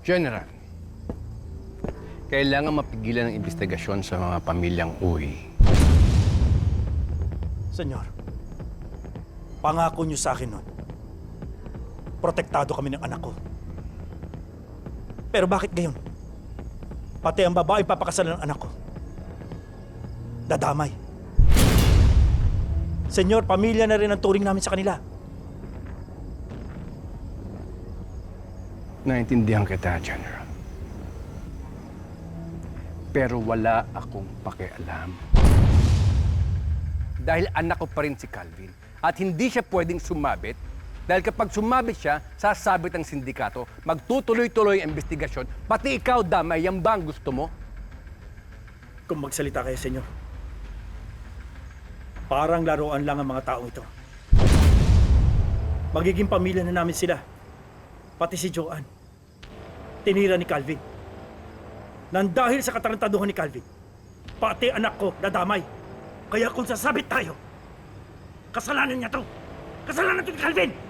General, kailangan mapigilan ang investigasyon sa mga pamilyang Uy. Senyor, pangako niyo sa akin nun. Protektado kami ng anak ko. Pero bakit ngayon? Pati ang babae papakasalan ng anak ko. Dadamay. Senyor, pamilya na rin ang turing namin sa kanila. Naintindihan kita, General. Pero wala akong pakialam. Dahil anak ko pa rin si Calvin. At hindi siya pwedeng sumabit. Dahil kapag sumabit siya, sasabit ang sindikato, magtutuloy-tuloy ang investigasyon, pati ikaw, damay, yan ba ang gusto mo? Kung magsalita kayo, senyor. Parang laruan lang ang mga taong ito. Magiging pamilya na namin sila. Pati si Joanne. Tinira ni Calvin. Nang dahil sa katarantaduhan ni Calvin, pati anak ko nadamay. Kaya kung sasabit tayo, kasalanan niya to. Kasalanan to ni Calvin!